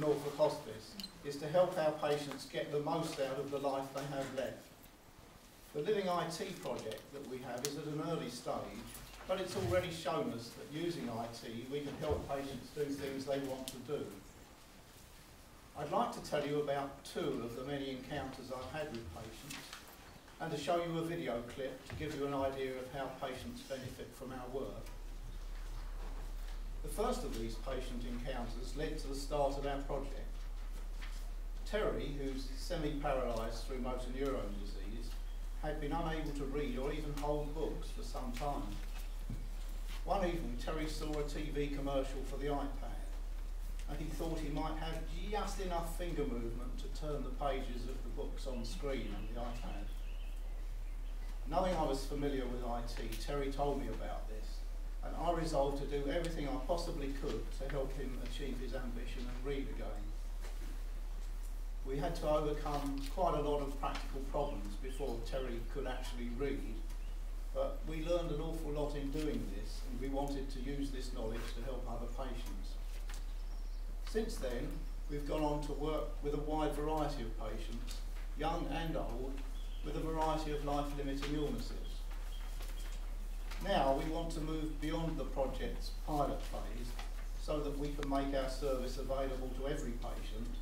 Norfolk Hospice is to help our patients get the most out of the life they have left. The Living IT project that we have is at an early stage, but it's already shown us that using IT we can help patients do things they want to do. I'd like to tell you about two of the many encounters I've had with patients and to show you a video clip to give you an idea of how patients benefit from our work. The first of these patient encounters led to the start of our project. Terry, who's semi-paralysed through motor neurone disease, had been unable to read or even hold books for some time. One evening, Terry saw a TV commercial for the iPad, and he thought he might have just enough finger movement to turn the pages of the books on the screen on the iPad. Knowing I was familiar with IT, Terry told me about this, and I resolved to do everything I possibly could to help him achieve his ambition and read again. We had to overcome quite a lot of practical problems before Terry could actually read, but we learned an awful lot in doing this, and we wanted to use this knowledge to help other patients. Since then, we've gone on to work with a wide variety of patients, young and old, with a variety of life-limiting illnesses. Now we want to move beyond the project's pilot phase so that we can make our service available to every patient,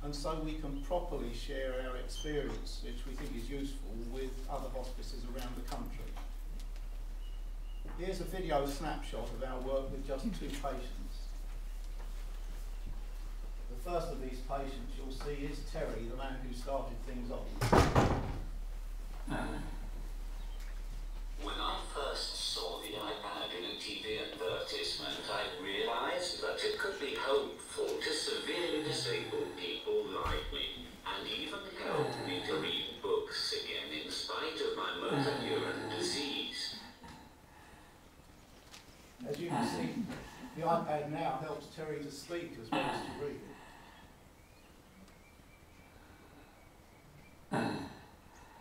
and so we can properly share our experience, which we think is useful, with other hospices around the country. Here's a video snapshot of our work with just two patients. The first of these patients you'll see is Terry, the man who started things off. When I first saw the iPad in a TV advertisement, I realised that it could be helpful to severely disabled people like me, and even help me to read books again in spite of my motor neuron disease. As you can see, the iPad now helps Terry to speak as well as to read.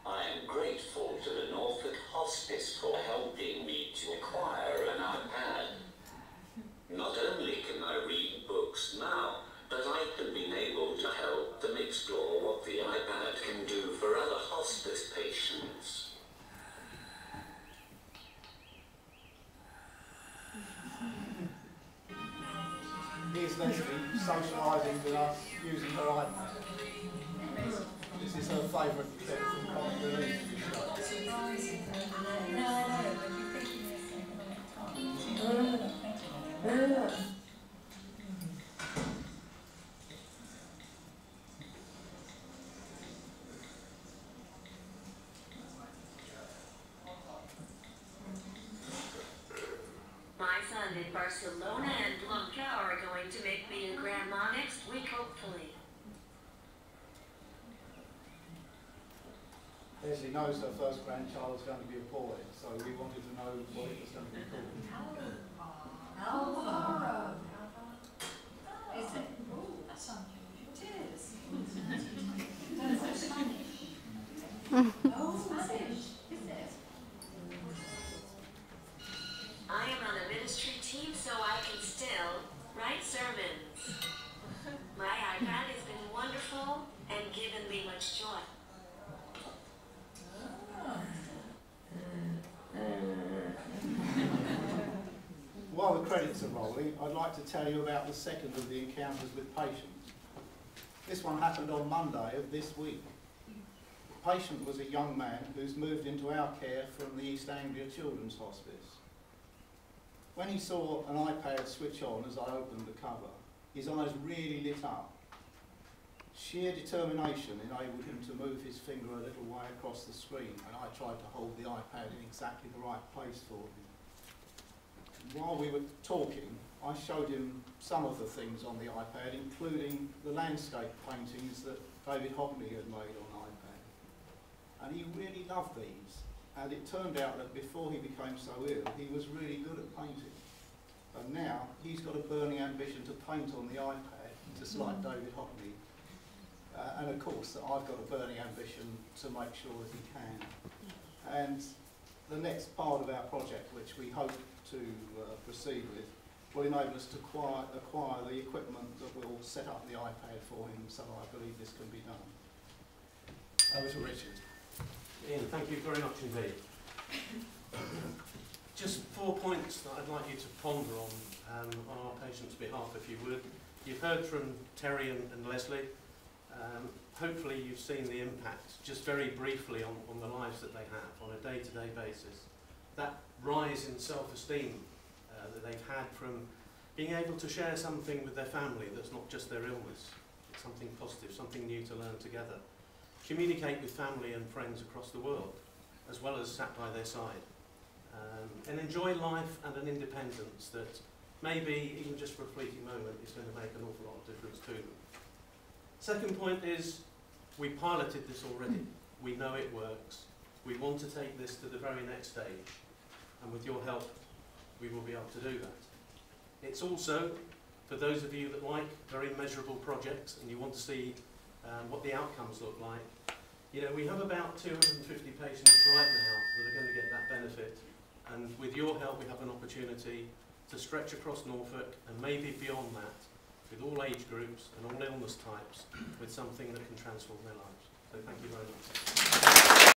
I am grateful to the Norfolk Hospice for helping me to acquire an iPad. Not only can I read books now, but I've been able to help them explore what the iPad can do for other hospice patients. Here's Leslie socialising with us using her iPad. This is her favourite clip from Comic Relief. My son in Barcelona and Blanca are going to make me a grandma next week, hopefully. Leslie knows her first grandchild is going to be a boy, so we wanted to know what it was going to be called. Alvaro. Is it? Oh, that's unusual. It is. That's Spanish. Oh, Spanish. Is it? I am on a ministry team, so I can still write sermons. My iPad has been wonderful and given me much joy. While the credits are rolling, I'd like to tell you about the second of the encounters with patients. This one happened on Monday of this week. The patient was a young man who's moved into our care from the East Anglia Children's Hospice. When he saw an iPad switch on as I opened the cover, his eyes really lit up. Sheer determination enabled him to move his finger a little way across the screen, and I tried to hold the iPad in exactly the right place for him. While we were talking, I showed him some of the things on the iPad, including the landscape paintings that David Hockney had made on iPad. And he really loved these, and it turned out that before he became so ill, he was really good at painting. And now he's got a burning ambition to paint on the iPad, just like David Hockney. And of course, I've got a burning ambition to make sure that he can. And the next part of our project, which we hope to proceed with, will enable us to acquire the equipment that will set up the iPad for him, so I believe this can be done. Over to Richard. Ian, thank you very much indeed. Just 4 points that I'd like you to ponder on our patients' behalf, if you would. You've heard from Terry and Leslie. Hopefully you've seen the impact, just very briefly, on the lives that they have on a day-to-day basis. That rise in self-esteem that they've had from being able to share something with their family that's not just their illness, it's something positive, something new to learn together. Communicate with family and friends across the world, as well as sat by their side. And enjoy life and an independence that maybe, even just for a fleeting moment, is going to make an awful lot of difference to them. Second point is, we piloted this already. We know it works. We want to take this to the very next stage. And with your help, we will be able to do that. It's also, for those of you that like very measurable projects and you want to see what the outcomes look like, you know, we have about 250 patients right now that are going to get that benefit. And with your help, we have an opportunity to stretch across Norfolk and maybe beyond that, with all age groups and all illness types, with something that can transform their lives. So thank you very much.